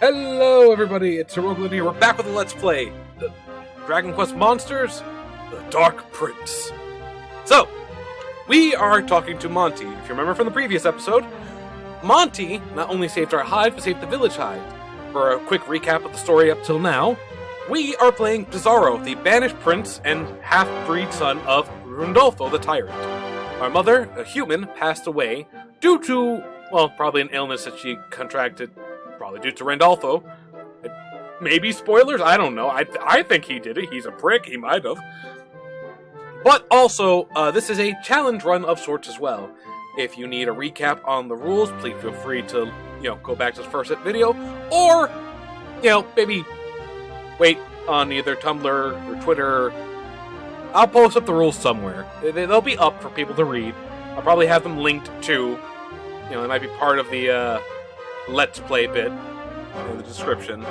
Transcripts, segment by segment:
Hello everybody, it's HeroicLegend here. We're back with a Let's Play. The Dragon Quest Monsters, The Dark Prince. So, we are talking to Monty. If you remember from the previous episode, Monty not only saved our hive, but saved the village hive. For a quick recap of the story up till now, we are playing Pizarro, the banished prince and half-breed son of Randolfo the Tyrant. Our mother, a human, passed away due to, well, probably an illness that she contracted, probably due to Randolfo. Maybe spoilers? I don't know. I think he did it. He's a prick. He might have. But also, this is a challenge run of sorts as well. If you need a recap on the rules, please feel free to, go back to the first video. Or, maybe wait on either Tumblr or Twitter. I'll post up the rules somewhere. They'll be up for people to read. I'll probably have them linked to, they might be part of the Let's Play bit in the description.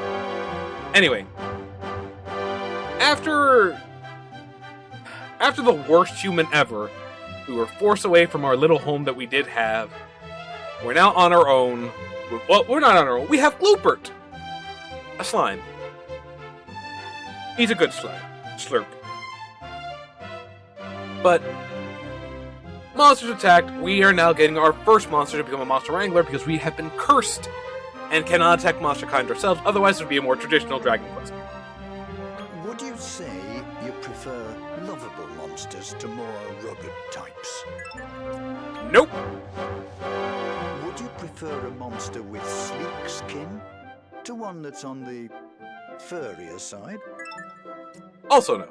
Anyway, after the worst human ever, we were forced away from our little home that we did have. We're now on our own. Well, we're not on our own. We have Bloopert, a slime. He's a good slime. Slurp. But monsters attacked. We are now getting our first monster to become a monster wrangler because we have been cursed and cannot attack monster kind ourselves. Otherwise, it would be a more traditional Dragon Quest. Would you say you prefer lovable monsters to more rugged types? Nope. Would you prefer a monster with sleek skin to one that's on the furrier side? Also no.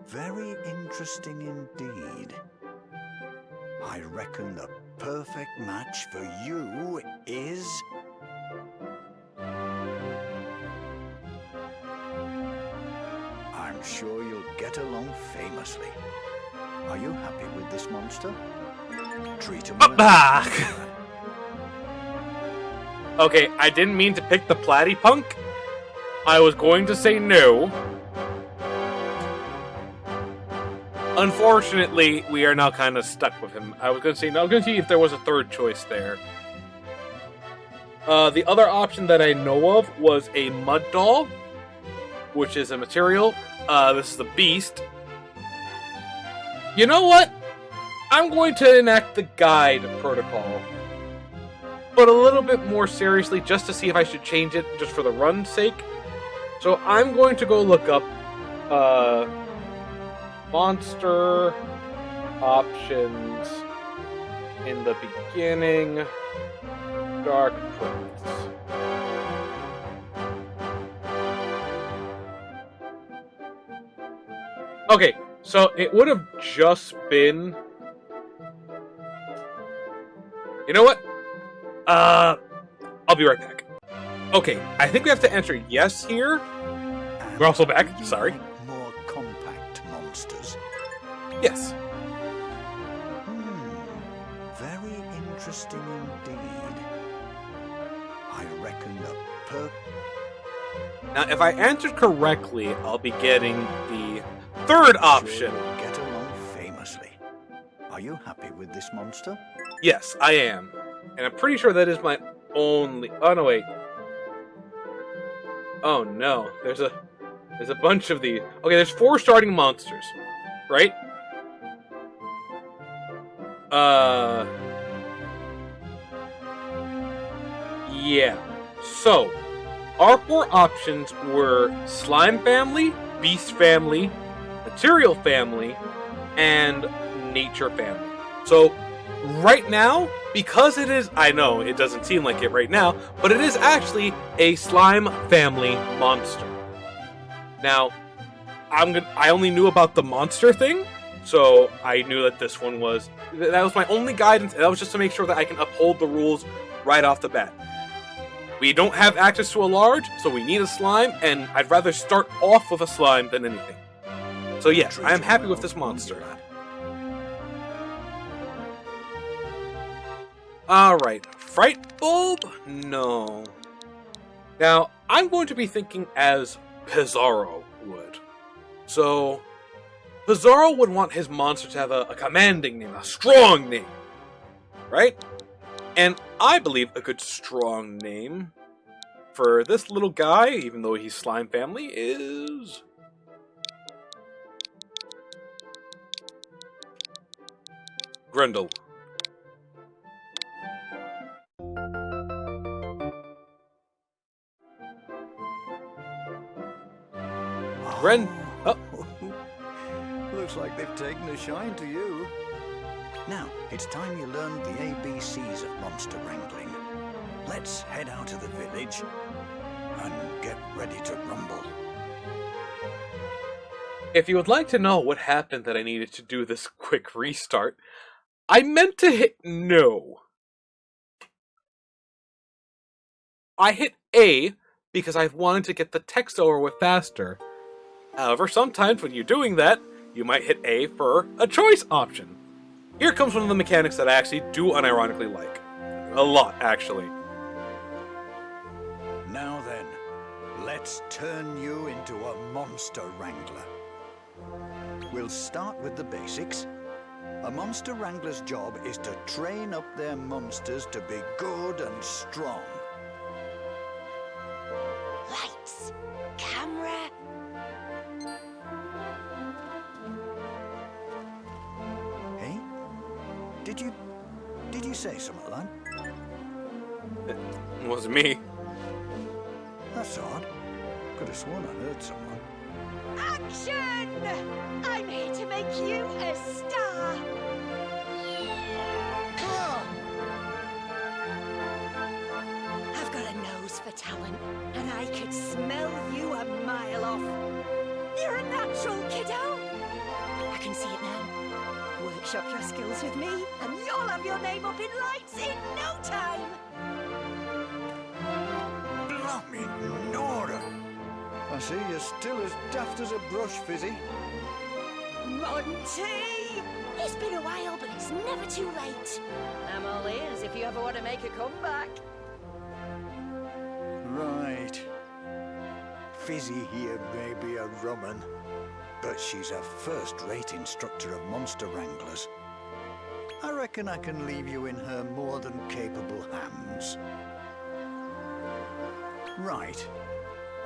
Very interesting indeed. I reckon the perfect match for you is... I'm sure you'll get along famously. Are you happy with this monster? Treat him well. Okay, I didn't mean to pick the platypunk. I was going to say no. Unfortunately, we are now kind of stuck with him. I was going to see if there was a third choice there. The other option that I know of was a mud doll, which is a material. This is the beast. You know what? I'm going to enact the guide protocol, but a little bit more seriously, just to see if I should change it, just for the run's sake. So I'm going to go look up, monster options in the beginning. Dark Prince. Okay, so it would have just been... You know what? I'll be right back. Okay, I think we have to answer yes here. We're also back, sorry. More compact monsters. Yes. Very interesting indeed. I reckon the Now, if I answered correctly, I'll be getting the third option. Sure get along famously. Are you happy with this monster? Yes, I am. And I'm pretty sure that is my only... Oh, no, wait. Oh, no. There's a bunch of these. Okay, there's 4 starting monsters, right? Yeah. So, our 4 options were Slime Family, Beast Family, Material Family, and Nature Family. So, right now, because it is... I know, it doesn't seem like it right now, but it is actually a Slime Family monster. Now, I only knew about the monster thing, so I knew that this one was... That was my only guidance, and that was just to make sure that I can uphold the rules right off the bat. We don't have access to a large, so we need a slime, and I'd rather start off with a slime than anything. So yes, I am happy with this monster. Alright, Fright Bulb? No. Now, I'm going to be thinking as Pizarro would. So, Pizarro would want his monster to have a commanding name, a strong name. Right? And I believe a good strong name for this little guy, even though he's slime family, is... Grendel. Looks like they've taken a shine to you. Now, it's time you learned the ABCs of monster wrangling. Let's head out to the village and get ready to rumble. If you would like to know what happened that I needed to do this quick restart, I meant to hit no. I hit A because I wanted to get the text over with faster. However, sometimes when you're doing that, you might hit A for a choice option. Here comes one of the mechanics that I actually do unironically like. A lot, actually. Now then, let's turn you into a monster wrangler. We'll start with the basics. A monster wrangler's job is to train up their monsters to be good and strong. Lights, camera. Hey? Did you say something, lad? It wasn't me. That's odd. Could have sworn I heard someone. Action! I'm here to make you a star. I've got a nose for talent, and I could smell you a mile off. You're a natural, kiddo. I can see it now. Workshop your skills with me, and you'll have your name up in lights in no time. Blimey, Nora! I see you're still as daft as a brush, Fizzy. Monty! It's been a while, but it's never too late. I'm all ears if you ever want to make a comeback. Right. Fizzy here may be a rum 'un, but she's a first-rate instructor of monster wranglers. I reckon I can leave you in her more than capable hands. Right.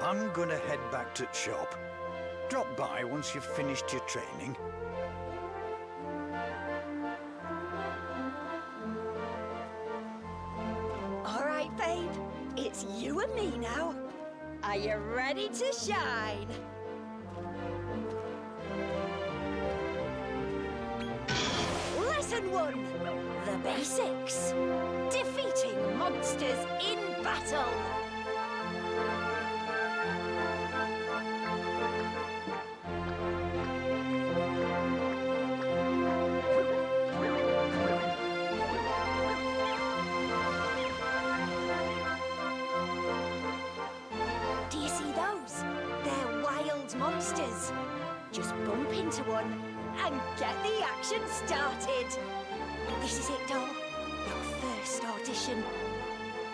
I'm gonna head back to the shop. Drop by once you've finished your training. All right, babe. It's you and me now. Are you ready to shine? Lesson 1. The basics. Defeating monsters in battle. Do you see those? They're wild monsters. Just bump into one and get the action started. This is it, doll. Your first audition.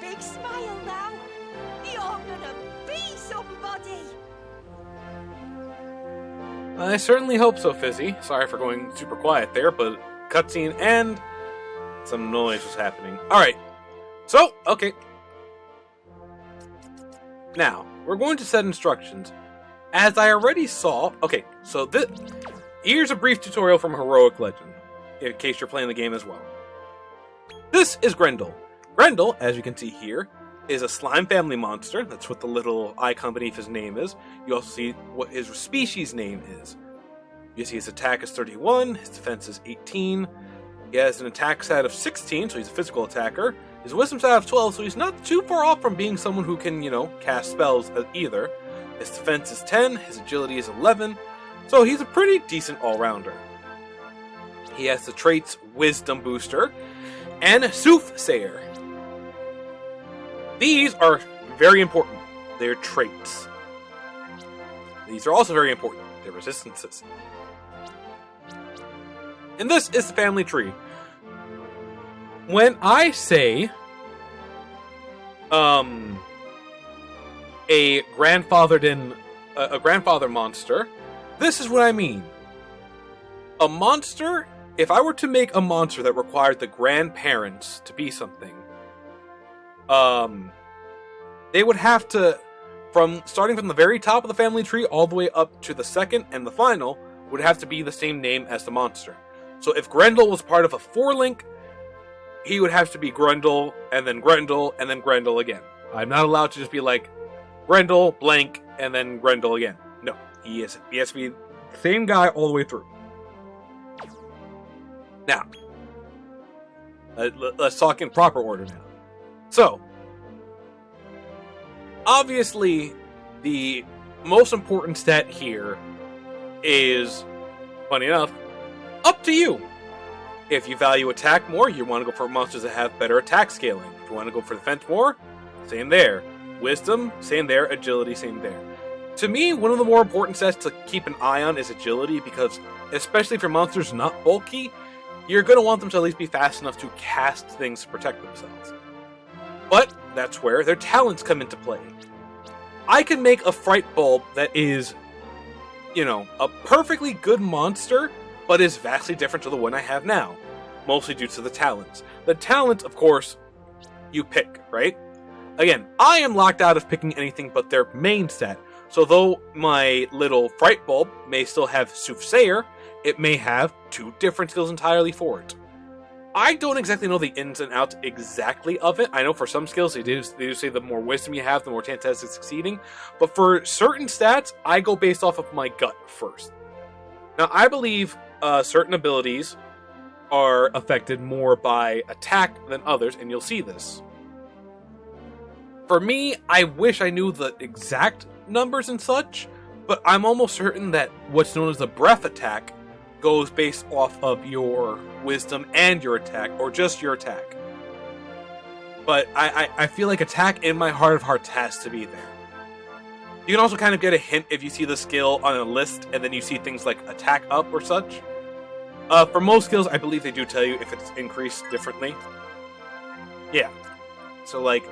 Big smile now. You're gonna be somebody. I certainly hope so, Fizzy. Sorry for going super quiet there, but cutscene and some noise was happening. Alright. So, okay. Now, we're going to set instructions. As I already saw... Okay, so here's a brief tutorial from HeroicLegend, in case you're playing the game as well. This is Grendel. Grendel, as you can see here, is a slime family monster. That's what the little icon beneath his name is. You also see what his species name is. You see his attack is 31, his defense is 18. He has an attack stat of 16, so he's a physical attacker. His wisdom stat of 12, so he's not too far off from being someone who can, cast spells either. His defense is 10, his agility is 11, so he's a pretty decent all-rounder. He has the traits Wisdom Booster and Soothsayer. These are very important. They're traits. These are also very important. They're resistances. And this is the family tree. When I say a grandfather monster, this is what I mean. A monster, if I were to make a monster that required the grandparents to be something, they would have to, starting from the very top of the family tree all the way up to the second and the final, would have to be the same name as the monster. So if Grendel was part of a 4-link, he would have to be Grendel, and then Grendel, and then Grendel again. I'm not allowed to just be like, Grendel, blank, and then Grendel again. No, he has to be the same guy all the way through. Now, let's talk in proper order now. So, obviously, the most important stat here is, funny enough, up to you. If you value attack more, you want to go for monsters that have better attack scaling. If you want to go for defense more, same there. Wisdom, same there. Agility, same there. To me, one of the more important stats to keep an eye on is agility, because especially if your monster's not bulky, you're going to want them to at least be fast enough to cast things to protect themselves. But that's where their talents come into play. I can make a Fright Bulb that is, a perfectly good monster, but is vastly different to the one I have now, mostly due to the talents. The talents, of course, you pick, right? Again, I am locked out of picking anything but their main stat, so though my little Fright Bulb may still have Soothsayer, it may have 2 different skills entirely for it. I don't exactly know the ins and outs exactly of it. I know for some skills they do say the more wisdom you have, the more chance it has of succeeding. But for certain stats, I go based off of my gut first. Now, I believe certain abilities are affected more by attack than others, and you'll see this. For me, I wish I knew the exact numbers and such, but I'm almost certain that what's known as the breath attack goes based off of your wisdom and your attack, or just your attack. But I feel like attack in my heart of hearts has to be there. You can also kind of get a hint if you see the skill on a list, and then you see things like attack up or such. For most skills, I believe they do tell you if it's increased differently. Yeah. So, like,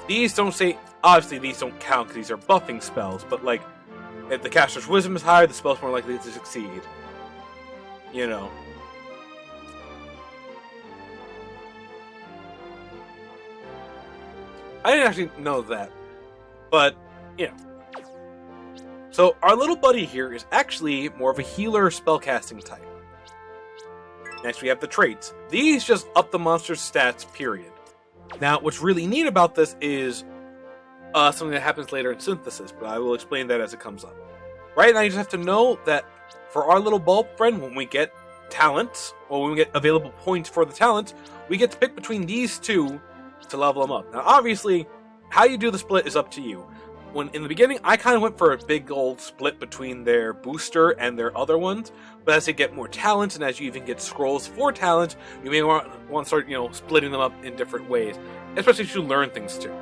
these don't say, obviously these don't count because these are buffing spells, but like, if the caster's wisdom is higher, the spell's more likely to succeed. I didn't actually know that. But, So, our little buddy here is actually more of a healer spellcasting type. Next, we have the traits. These just up the monster's stats, period. Now, what's really neat about this is something that happens later in Synthesis, but I will explain that as it comes up. Right now, you just have to know that for our little bulb friend, when we get talents, or when we get available points for the talents, we get to pick between these 2 to level them up. Now, obviously, how you do the split is up to you. When in the beginning, I kind of went for a big old split between their booster and their other ones, but as they get more talents, and as you even get scrolls for talents, you may want to start, splitting them up in different ways, especially if you learn things too.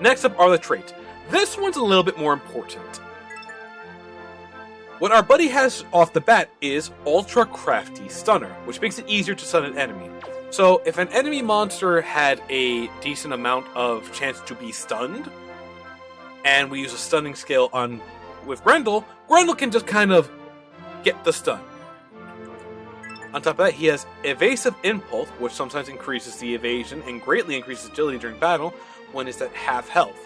Next up are the traits. This one's a little bit more important. What our buddy has off the bat is Ultra Crafty Stunner, which makes it easier to stun an enemy. So if an enemy monster had a decent amount of chance to be stunned, and we use a stunning skill with Grendel can just kind of get the stun. On top of that, he has Evasive Impulse, which sometimes increases the evasion and greatly increases agility during battle when it's at half health.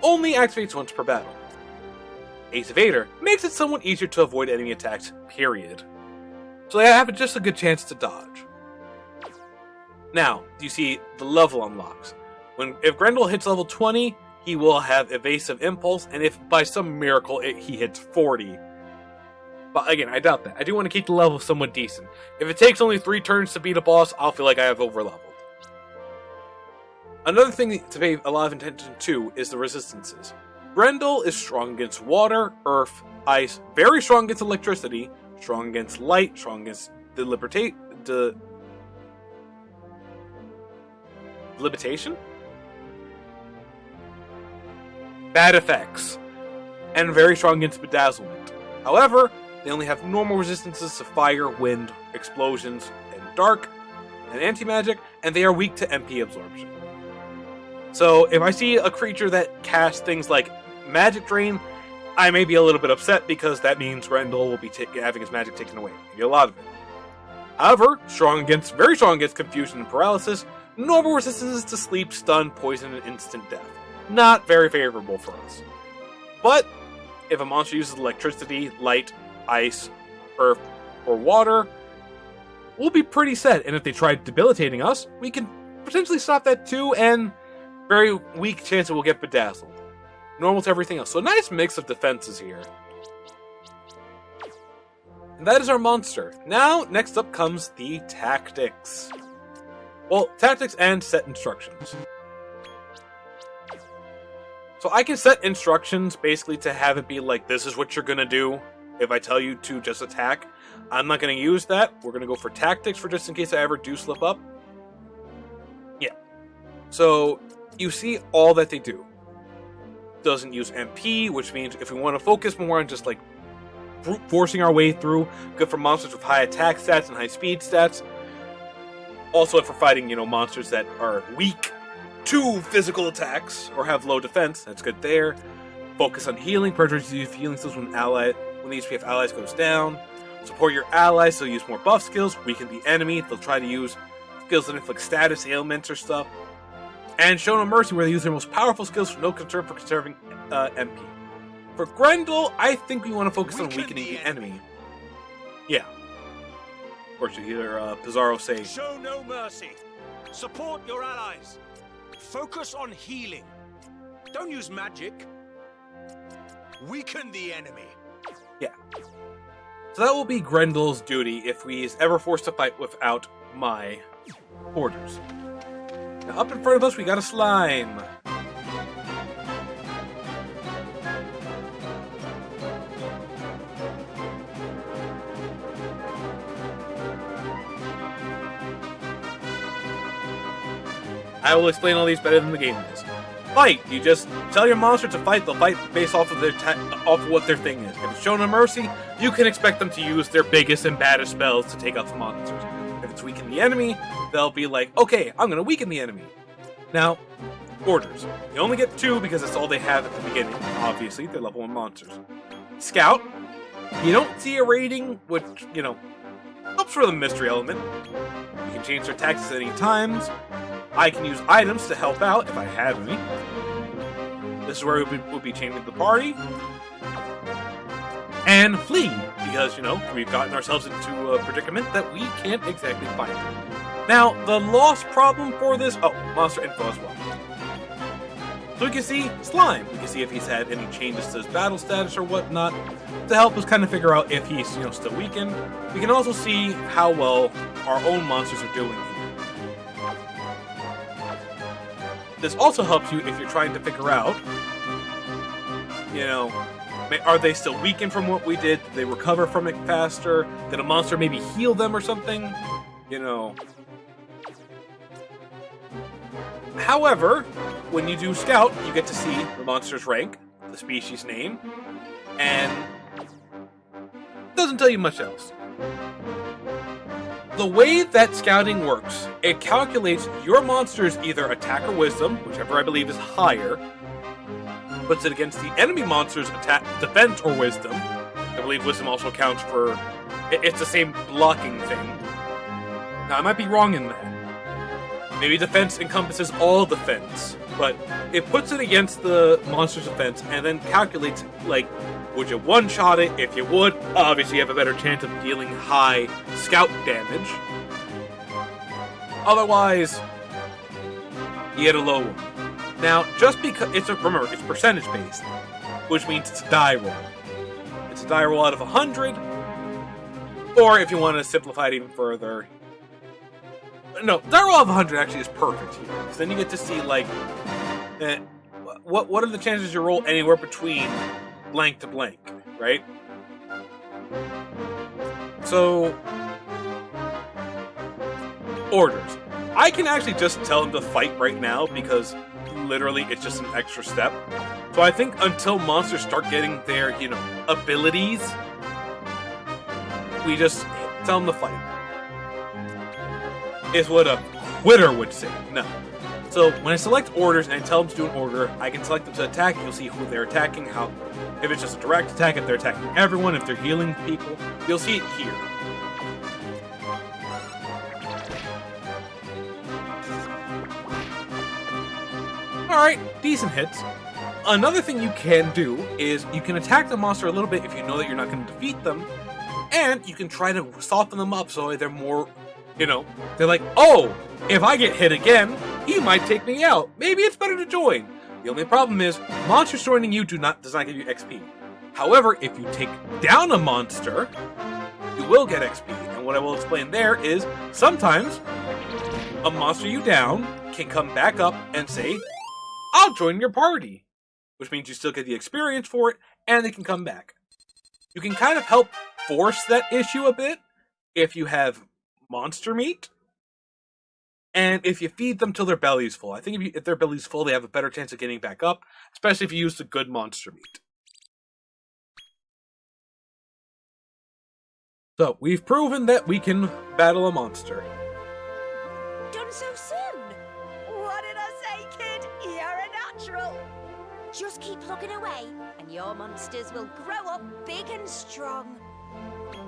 Only activates once per battle. Ace Evader makes it somewhat easier to avoid enemy attacks, period. So they have just a good chance to dodge. Now, you see the level unlocks. If Grendel hits level 20, he will have Evasive Impulse, and if by some miracle he hits 40. But again, I doubt that. I do want to keep the level somewhat decent. If it takes only 3 turns to beat a boss, I'll feel like I have overleveled. Another thing to pay a lot of attention to is the resistances. Grendel is strong against water, earth, ice, very strong against electricity, strong against light, strong against limitation? Bad effects, and very strong against bedazzlement. However, they only have normal resistances to fire, wind, explosions, and dark, and anti-magic, and they are weak to MP absorption. So if I see a creature that casts things like Magic Drain, I may be a little bit upset because that means Grendel will be having his magic taken away. You get a lot of it. However, very strong against Confusion and Paralysis, Normal resistance to sleep, stun, poison, and instant death. Not very favorable for us. But if a monster uses electricity, light, ice, earth, or water, we'll be pretty set. And if they try debilitating us, we can potentially stop that too, and very weak chance that we'll get bedazzled. Normal to everything else. So a nice mix of defenses here. And that is our monster. Now, next up comes the tactics. Well, tactics and set instructions. So I can set instructions basically to have it be like, this is what you're going to do if I tell you to just attack. I'm not going to use that. We're going to go for tactics for just in case I ever do slip up. Yeah. So you see all that they do. Doesn't use MP, which means if we want to focus more on just like brute forcing our way through, good for monsters with high attack stats and high speed stats. Also for fighting, monsters that are weak to physical attacks or have low defense, that's good there. Focus on healing, purge use healing skills when the HP of allies goes down. Support your allies, so use more buff skills. Weaken the enemy, they'll try to use skills that inflict status, ailments, or stuff. And show no mercy, where they use their most powerful skills for no concern for conserving MP. For Grendel, I think we want to focus on weakening the enemy. Yeah. Or should you hear Pizarro say, show no mercy. Support your allies. Focus on healing. Don't use magic. Weaken the enemy. Yeah. So that will be Grendel's duty if he is ever forced to fight without my orders. Now up in front of us we got a slime. I will explain all these better than the game is. Fight! You just tell your monster to fight, they'll fight based off of off of what their thing is. If it's show no mercy, you can expect them to use their biggest and baddest spells to take out the monsters. If it's weaken the enemy, they'll be like, okay, I'm gonna weaken the enemy. Now, orders. You only get 2 because that's all they have at the beginning. Obviously, they're level 1 monsters. Scout. You don't see a rating, which, helps for the mystery element. You can change their tactics at any times. I can use items to help out if I have any. This is where we'll be changing the party. And flee, because, we've gotten ourselves into a predicament that we can't exactly fight. Now, the lost problem for this... Oh, monster info as well. So we can see Slime. We can see if he's had any changes to his battle status or whatnot to help us kind of figure out if he's, still weakened. We can also see how well our own monsters are doing here. This also helps you if you're trying to figure out, are they still weakened from what we did? Did they recover from it faster? Did a monster maybe heal them or something? However, when you do Scout, you get to see the monster's rank, the species name, and it doesn't tell you much else. The way that scouting works, it calculates your monster's either attack or wisdom, whichever I believe is higher, puts it against the enemy monster's attack, defense, or wisdom. I believe wisdom also counts for... It's the same blocking thing. Now, I might be wrong in that. Maybe defense encompasses all defense, but it puts it against the monster's defense and then calculates, would you one-shot it? If you would, obviously you have a better chance of dealing high scout damage. Otherwise, you get a low one. Now, just because remember, it's percentage-based, which means it's a die roll. It's a die roll out of 100, or if you want to simplify it even further, no, die roll out of 100 actually is perfect here, because then you get to see, what are the chances you roll anywhere between blank to blank, right? So, orders. I can actually just tell him to fight right now because literally it's just an extra step. So I think until monsters start getting their, abilities, we just tell them to fight. Is what a quitter would say. No. So when I select orders and I tell them to do an order, I can select them to attack. You'll see who they're attacking, if it's just a direct attack, if they're attacking everyone, if they're healing people. You'll see it here. Alright, decent hits. Another thing you can do is you can attack the monster a little bit if you know that you're not going to defeat them, and you can try to soften them up so they're more, they're like, oh, if I get hit again, he might take me out. Maybe it's better to join. The only problem is, monsters joining you does not give you XP. However, if you take down a monster, you will get XP. And what I will explain there is, sometimes a monster you down can come back up and say, I'll join your party. Which means you still get the experience for it, and they can come back. You can kind of help force that issue a bit if you have monster meat, and if you feed them till their belly's full. I think if their belly's full, they have a better chance of getting back up, especially if you use the good monster meat. So, we've proven that we can battle a monster. Done so soon? What did I say, kid? You're a natural. Just keep plugging away, and your monsters will grow up big and strong.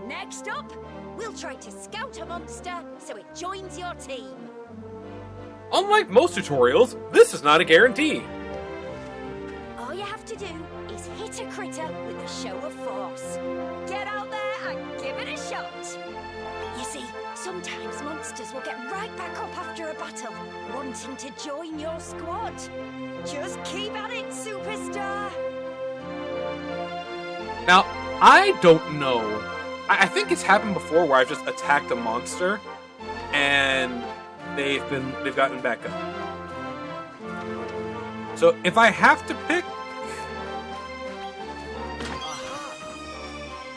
Next up, we'll try to scout a monster so it joins your team. Unlike most tutorials, this is not a guarantee. All you have to do is hit a critter with a show of force. Get out there and give it a shot. You see, sometimes monsters will get right back up after a battle, wanting to join your squad. Just keep at it, superstar! Now, I don't know. I think it's happened before where I've just attacked a monster and they've gotten back up. So if I have to pick,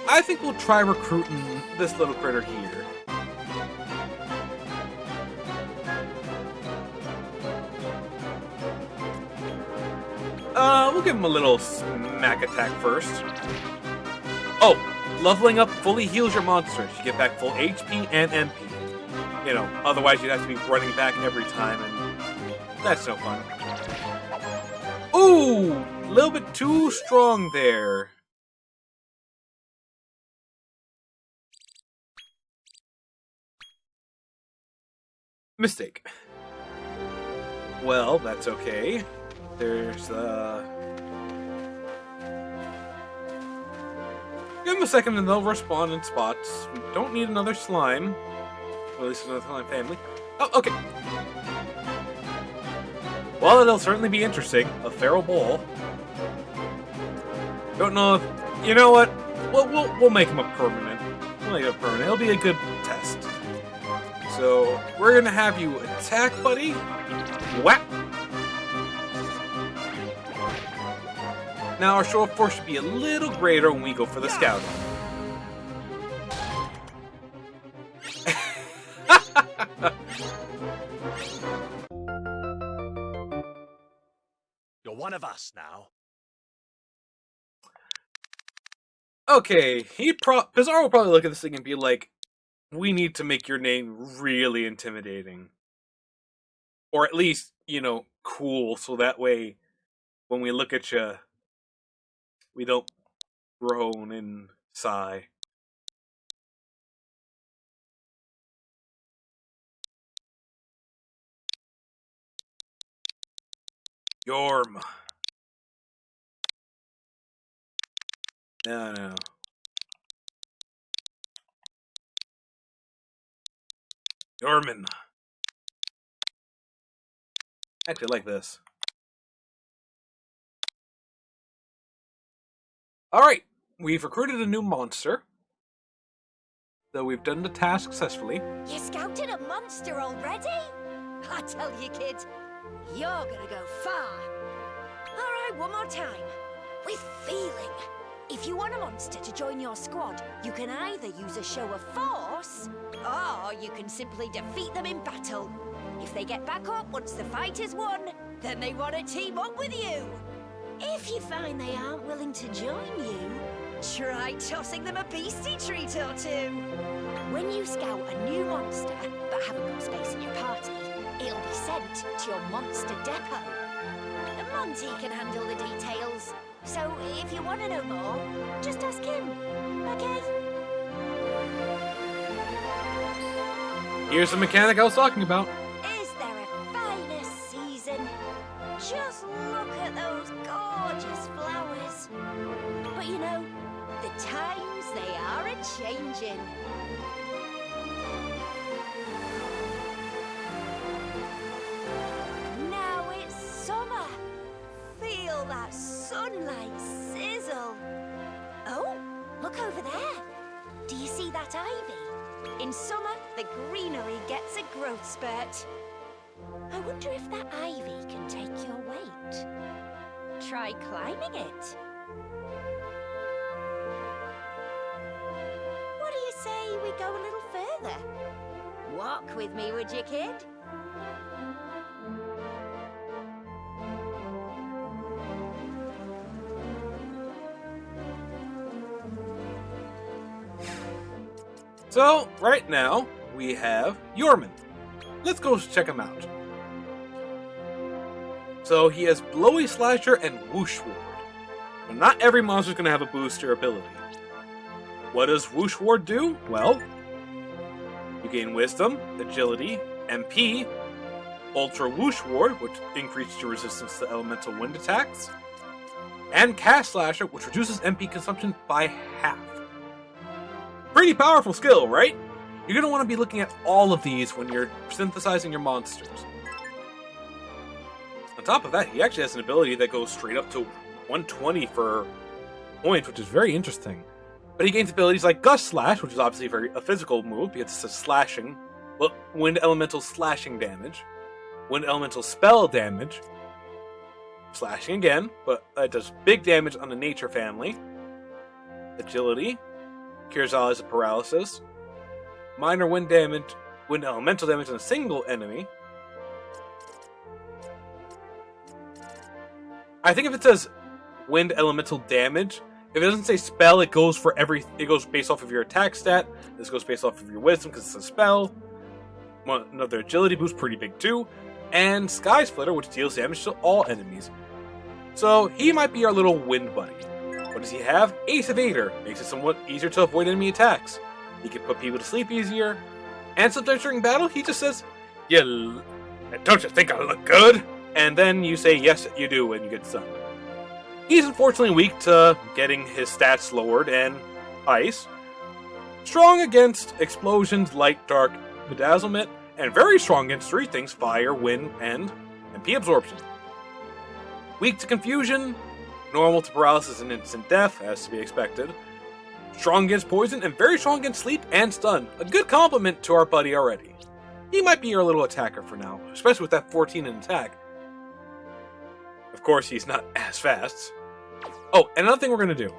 I think we'll try recruiting this little critter here. We'll give him a little smack attack first. Oh, leveling up fully heals your monsters. You get back full HP and MP. Otherwise you'd have to be running back every time, and that's no fun. Ooh, a little bit too strong there. Mistake. Well, that's okay. There's, give them a second and they'll respawn in spots. We don't need another slime. Or at least another slime family. Oh, okay. Well, it'll certainly be interesting. A feral ball. Don't know if... You know what? We'll make him a permanent. We'll make him a permanent. It'll be a good test. So, we're gonna have you attack, buddy. Whap! Now, our show of force should be a little greater when we go for the scouting. You're one of us now. Okay, Pizarro will probably look at this thing and be like, we need to make your name really intimidating. Or at least, cool, so that way, when we look at you, we don't groan and sigh. Yorm. No. Yorman. Actually, I like this. Alright, we've recruited a new monster. Though we've done the task successfully. You scouted a monster already? I tell you, kid, you're gonna go far. Alright, one more time. With feeling. If you want a monster to join your squad, you can either use a show of force, or you can simply defeat them in battle. If they get back up once the fight is won, then they want to team up with you. If you find they aren't willing to join you, try tossing them a beastie treat or two. When you scout a new monster, but haven't got space in your party, it'll be sent to your monster depot. Monty can handle the details, so if you want to know more, just ask him, okay? Here's the mechanic I was talking about. Is there a finer season? Just action. Now it's summer. Feel that sunlight sizzle. Oh, look over there. Do you see that ivy? In summer, the greenery gets a growth spurt. I wonder if that ivy can take your weight. Try climbing it. What do you say we go a little further? Walk with me, would you, kid? So, right now, we have Yorman. Let's go check him out. So, he has Blowy Slasher and Whoosh Ward. But not every monster's going to have a booster ability. What does Whoosh Ward do? Well, you gain Wisdom, Agility, MP, Ultra Whoosh Ward, which increases your resistance to elemental wind attacks, and Cast Slasher, which reduces MP consumption by half. Pretty powerful skill, right? You're going to want to be looking at all of these when you're synthesizing your monsters. On top of that, he actually has an ability that goes straight up to 120 for points, which is very interesting. But he gains abilities like Gust Slash, which is obviously a physical move, because it's a slashing. Well, Wind Elemental slashing damage. Wind Elemental spell damage. Slashing again, but it does big damage on the nature family. Agility. Cures allies of paralysis. Minor wind damage, wind elemental damage on a single enemy. I think if it says wind elemental damage, if it doesn't say spell, it goes for it goes based off of your attack stat. This goes based off of your wisdom because it's a spell. Another agility boost, pretty big too. And Sky Splitter, which deals damage to all enemies. So he might be our little wind buddy. What does he have? Ace Evader. Makes it somewhat easier to avoid enemy attacks. He can put people to sleep easier. And sometimes during battle, he just says, don't you think I look good? And then you say, yes, you do, when you get stunned. He's unfortunately weak to getting his stats lowered and ice. Strong against explosions, light, dark, bedazzlement, and very strong against three things, fire, wind, and MP absorption. Weak to confusion, normal to paralysis and instant death, as to be expected. Strong against poison, and very strong against sleep and stun. A good compliment to our buddy already. He might be our little attacker for now, especially with that 14 in attack. Of course, he's not as fast. Oh, and another thing we're going to do.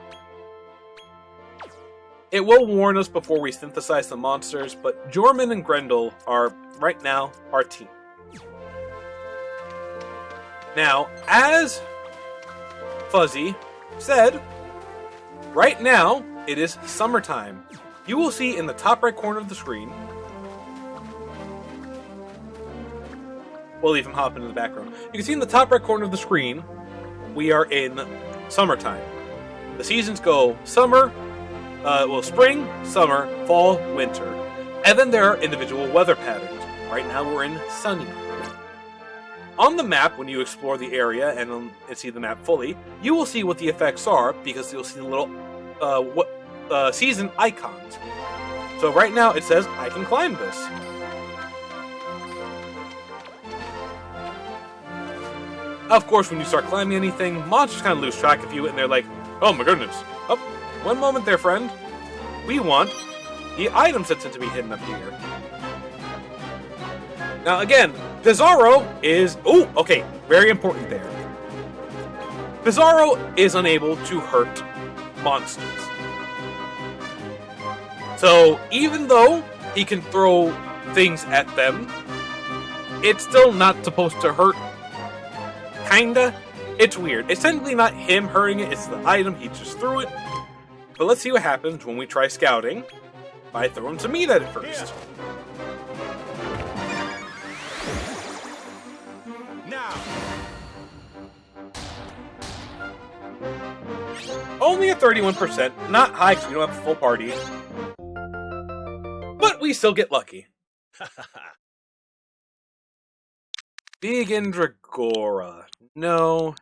It will warn us before we synthesize the monsters, but Jorman and Grendel are, right now, our team. Now, as Fuzzy said, right now, it is summertime. You will see in the top right corner of the screen. We'll leave him hop into the background. You can see in the top right corner of the screen, we are in summertime. The seasons go summer, spring, summer, fall, winter. And then there are individual weather patterns. Right now we're in sunny. On the map, when you explore the area and see the map fully, you will see what the effects are, because you'll see the little season icons. So right now it says, I can climb this. Of course, when you start climbing anything, monsters kind of lose track of you, and they're like, oh my goodness. Oh, one moment there, friend. We want the items that tend to be hidden up here. Now again, Bizarro is... Oh, okay, very important there. Bizarro is unable to hurt monsters. So, even though he can throw things at them, it's still not supposed to hurt. Kinda. It's weird. It's technically not him hurting it, it's the item, he just threw it. But let's see what happens when we try scouting by throwing some meat at it first. Now. Only a 31%, not high because we don't have a full party. But we still get lucky. Vegan Dragora. No.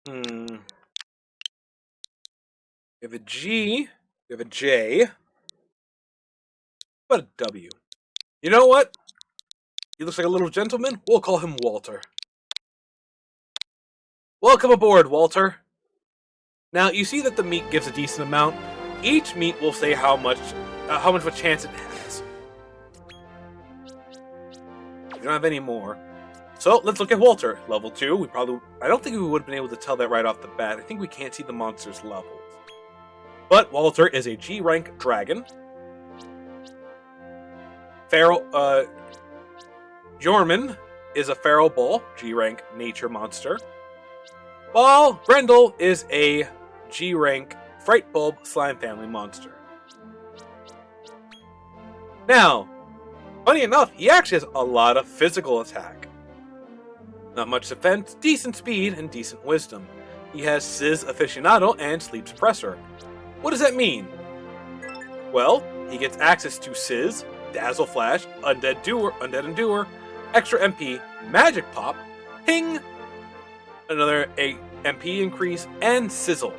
We have a G. We have a J. What a W. You know what? He looks like a little gentleman. We'll call him Walter. Welcome aboard, Walter. Now, you see that the meat gives a decent amount. Each meat will say how much of a chance it has. We don't have any more. So, let's look at Walter. Level 2. I don't think we would have been able to tell that right off the bat. I think we can't see the monster's levels. But Walter is a G-rank dragon. Jorman is a feral bull, G-rank nature monster. While Grendel is a G-rank fright bulb slime family monster. Now, funny enough, he actually has a lot of physical attack. Not much defense, decent speed, and decent wisdom. He has Sizz Aficionado and Sleep Suppressor. What does that mean? Well, he gets access to Sizz, Dazzle Flash, Undead Endure, Extra MP, Magic Pop, Ping, another MP increase, and Sizzle.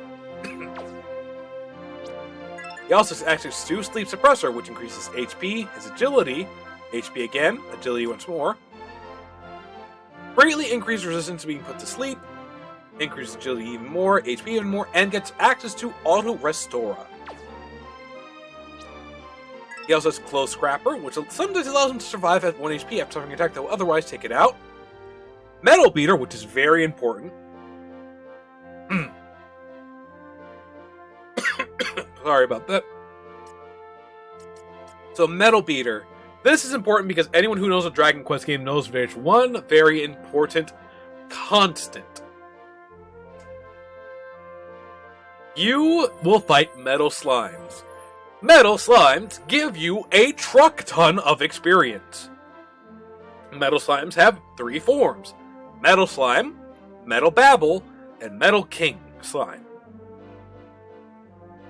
He also has access to Sleep Suppressor, which increases HP, his agility, HP again, agility once more, greatly increases resistance to being put to sleep, increases agility even more, HP even more, and gets access to Auto Restora. He also has Close Scrapper, which sometimes allows him to survive at 1 HP after suffering an attack that will otherwise take it out. Metal Beater, which is very important. Sorry about that. So, Metal Beater. This is important because anyone who knows a Dragon Quest game knows there's one very important constant. You will fight metal slimes. Metal slimes give you a truck ton of experience. Metal slimes have 3 forms. Metal Slime, Metal Babble, and Metal King Slime.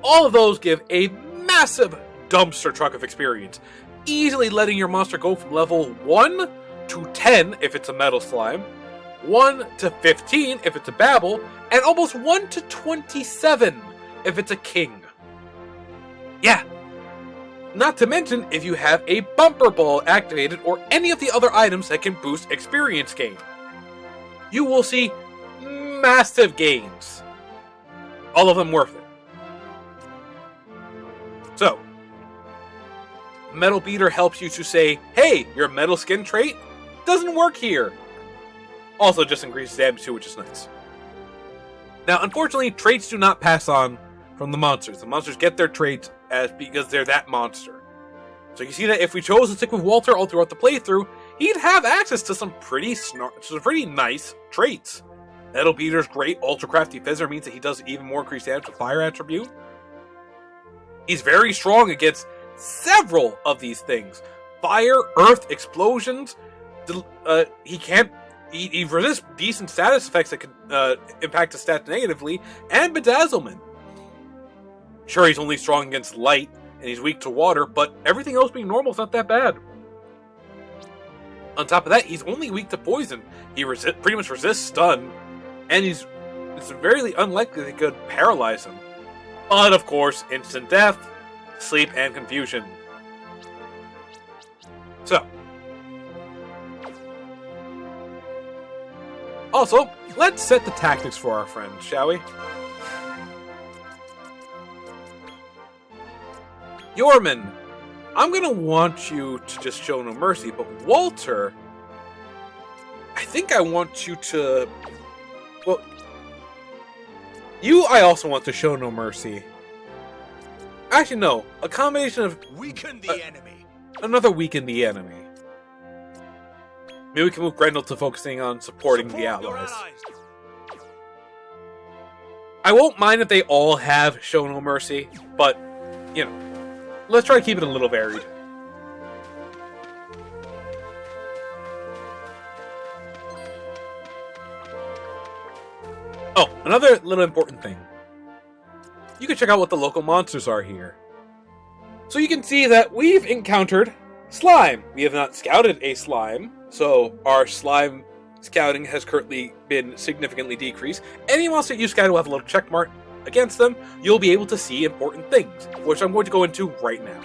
All of those give a massive dumpster truck of experience, easily letting your monster go from level 1 to 10 if it's a Metal Slime, 1 to 15 if it's a Babble, and almost 1 to 27 if it's a King. Yeah. Not to mention if you have a Bumper Ball activated or any of the other items that can boost experience gain. You will see massive gains. All of them worth it. So, Metal Beater helps you to say, hey, your metal skin trait doesn't work here. Also just increases damage too, which is nice. Now, unfortunately, traits do not pass on from the monsters. The monsters get their traits because they're that monster. So you see that if we chose to stick with Walter all throughout the playthrough, he'd have access to some pretty nice traits. Metal Beater's great Ultra Crafty Fizzer means that he does even more increased damage with Fire attribute. He's very strong against several of these things. Fire, Earth, Explosions. He resists decent status effects that can impact his stats negatively, and Bedazzlement. Sure, he's only strong against light, and he's weak to water, but everything else being normal is not that bad. On top of that, he's only weak to poison. He pretty much resists stun, and it's very unlikely that it could paralyze him. But, of course, instant death, sleep, and confusion. So. Also, let's set the tactics for our friends, shall we? Jorman, I'm going to want you to just show no mercy, but Walter, I think I want you to... Well, I also want to show no mercy. Actually, no. A combination of... Weaken the enemy. Another weaken the enemy. Maybe we can move Grendel to focusing on supporting the allies. I won't mind if they all have show no mercy, but, you know, let's try to keep it a little varied. Oh, another little important thing. You can check out what the local monsters are here. So you can see that we've encountered slime. We have not scouted a slime, so our slime scouting has currently been significantly decreased. Any monster you scout will have a little check mark against them. You'll be able to see important things, which I'm going to go into right now.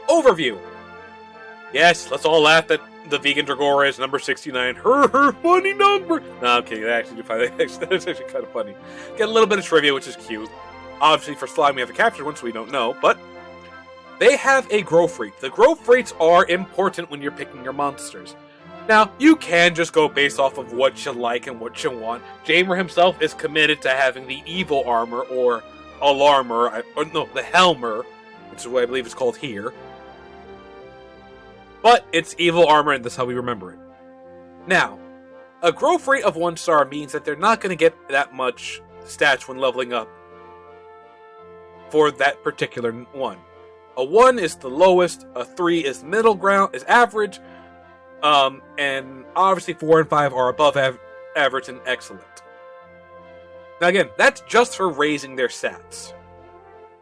Overview. Yes, let's all laugh that the vegan Dragora is number 69. Her funny number. No, I'm kidding. That's actually kind of funny. Get a little bit of trivia, which is cute. Obviously, for slime, we have a captured one, so we don't know, but they have a growth rate. The growth rates are important when you're picking your monsters. Now, you can just go based off of what you like and what you want. Jamer himself is committed to having the evil armor, or alarmor, or no, the Helmer, which is what I believe it's called here. But it's evil armor, and that's how we remember it. Now, a growth rate of 1 star means that they're not going to get that much stats when leveling up for that particular one. A 1 is the lowest, a 3 is middle ground, is average, and obviously 4 and 5 are above average and excellent. Now again, that's just for raising their stats.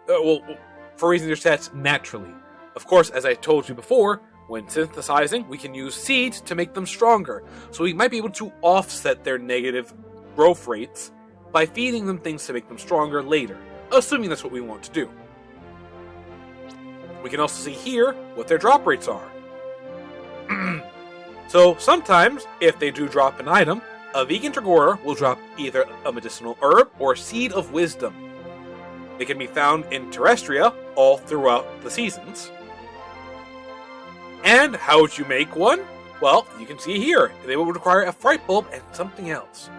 For raising their stats naturally. Of course, as I told you before, when synthesizing, we can use seeds to make them stronger, so we might be able to offset their negative growth rates by feeding them things to make them stronger later, assuming that's what we want to do. We can also see here what their drop rates are. So sometimes, if they do drop an item, a vegan Dragora will drop either a medicinal herb or seed of wisdom. They can be found in Terrestria all throughout the seasons. And how would you make one? Well, you can see here, they will require a fright bulb and something else.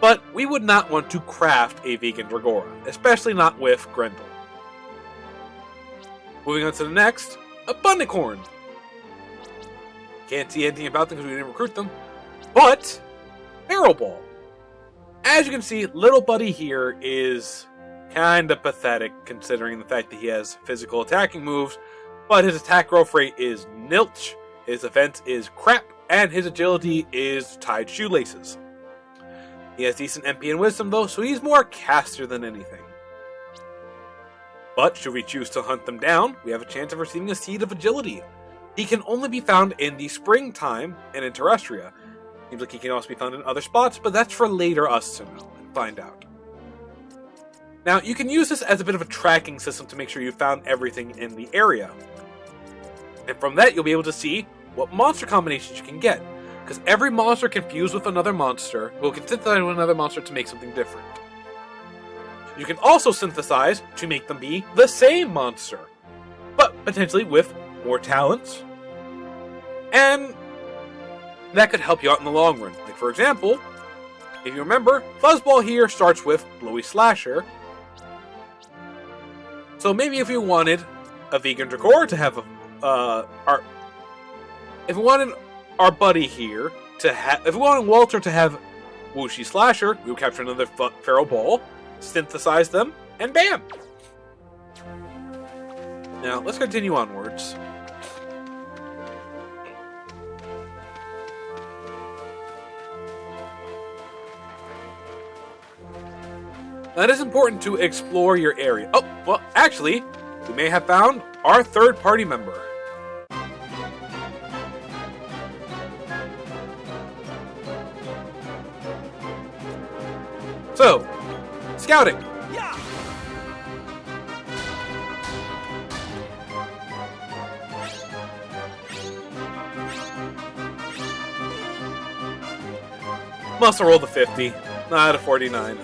But we would not want to craft a vegan Dragora, especially not with Grendel. Moving on to the next, a Bunnicorn. Can't see anything about them because we didn't recruit them, but Barrel Ball. As you can see, little buddy here is kind of pathetic considering the fact that he has physical attacking moves, but his attack growth rate is nilch, his defense is crap, and his agility is tied shoelaces. He has decent MP and wisdom though, so he's more caster than anything. But should we choose to hunt them down, we have a chance of receiving a Seed of Agility. He can only be found in the springtime and in Terrestria. Seems like he can also be found in other spots, but that's for later us to know and find out. Now, you can use this as a bit of a tracking system to make sure you found everything in the area. And from that, you'll be able to see what monster combinations you can get, because every monster can fuse with another monster, will synthesize with another monster to make something different. You can also synthesize to make them be the same monster, but potentially with more talents, and that could help you out in the long run. Like for example, if you remember, Fuzzball here starts with Blowy Slasher, so maybe if you wanted a vegan Dragora to have if we wanted our buddy here to have, if we wanted Walter to have Whooshy Slasher, we would capture another Feral Ball, synthesize them, and bam! Now, let's continue onwards. Now, it is important to explore your area. Oh, well, actually, we may have found our third party member. So, scouting. Yeah. Must have rolled a 50, not a 49.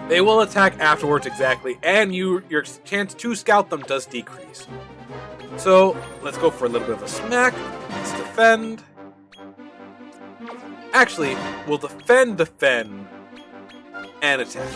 They will attack afterwards exactly, and your chance to scout them does decrease. So, let's go for a little bit of a smack. Let's defend. Actually, we'll defend, and attack.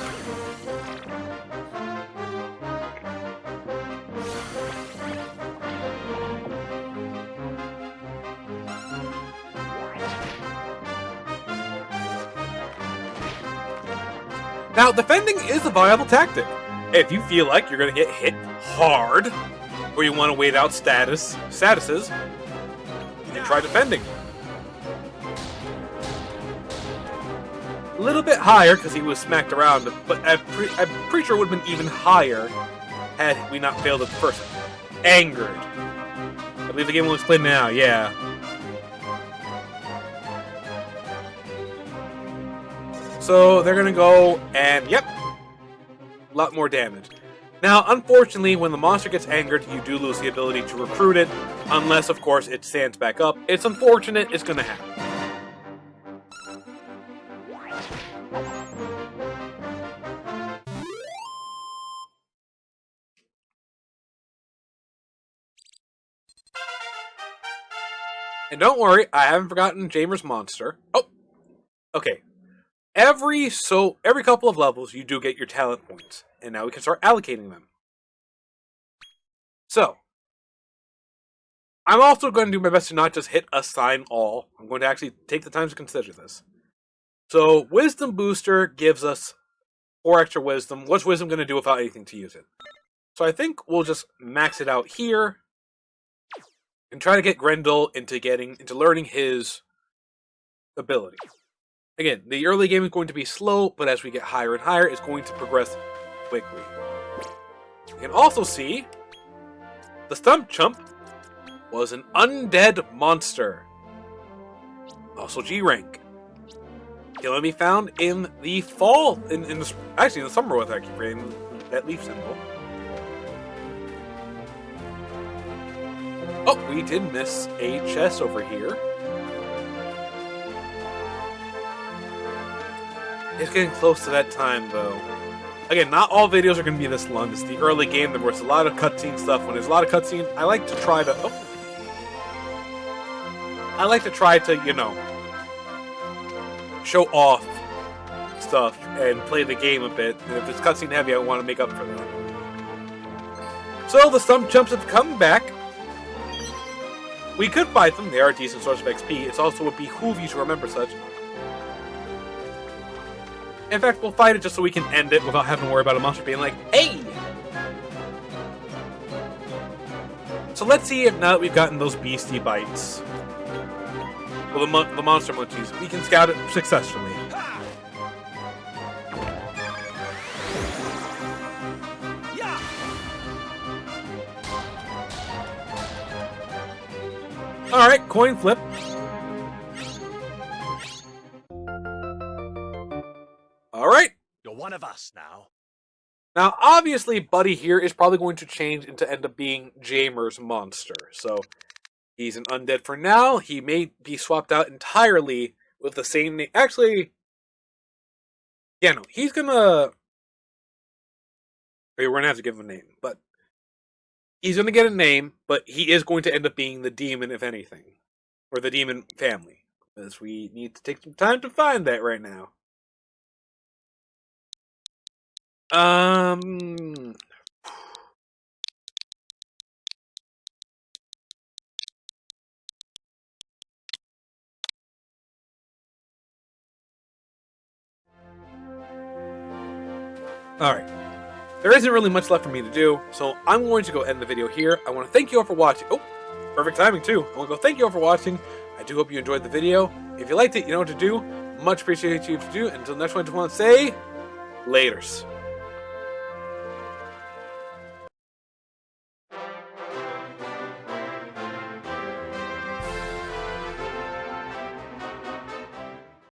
Now, defending is a viable tactic. If you feel like you're going to get hit hard, or you want to wait out statuses, you can try defending. A little bit higher, because he was smacked around, but I'm pretty sure it would have been even higher had we not failed at the first. Angered. I believe the game was played now, yeah. So they're gonna go and, yep, a lot more damage. Now, unfortunately, when the monster gets angered, you do lose the ability to recruit it, unless, of course, it stands back up. It's unfortunate, it's gonna happen. And don't worry, I haven't forgotten Jamer's monster. Oh, okay. Every couple of levels, you do get your talent points, and now we can start allocating them. So, I'm also going to do my best to not just hit assign all. I'm going to actually take the time to consider this. So, Wisdom Booster gives us 4 extra wisdom. What's wisdom going to do without anything to use it? So I think we'll just max it out here and try to get Grendel into learning his ability. Again, the early game is going to be slow, but as we get higher and higher, it's going to progress quickly. You can also see the Stump Chump was an undead monster. Also G rank. Can only be found in the fall, actually in the summer with that leaf symbol. Oh, we did miss a chest over here. It's getting close to that time, though. Again, not all videos are going to be this long. It's the early game. There was a lot of cutscene stuff. When there's a lot of cutscene, I like to try to... Oh. I like to try to, show off stuff and play the game a bit. And if it's cutscene heavy, I want to make up for that. So, the Stump Chumps have come back. We could fight them. They are a decent source of XP. It's also would behoove you to remember such. In fact, we'll fight it just so we can end it without having to worry about a monster being like, hey! So let's see if now that we've gotten those beastie bites, well, the monster munchies, we can scout it successfully. Alright, coin flip. Alright. You're one of us now. Now, obviously, Buddy here is probably going to change into end up being Jamer's monster. So, he's an undead for now. He may be swapped out entirely with the same name. Actually, yeah, no, he's gonna... We're gonna have to give him a name, but... He's gonna get a name, but he is going to end up being the demon, if anything. Or the demon family. Because we need to take some time to find that right now. Alright. There isn't really much left for me to do, so I'm going to go end the video here. I want to thank you all for watching. Oh, perfect timing too. I want to go thank you all for watching. I do hope you enjoyed the video. If you liked it, you know what to do. Much appreciated you to do. Until next one, I just want to say... Laters.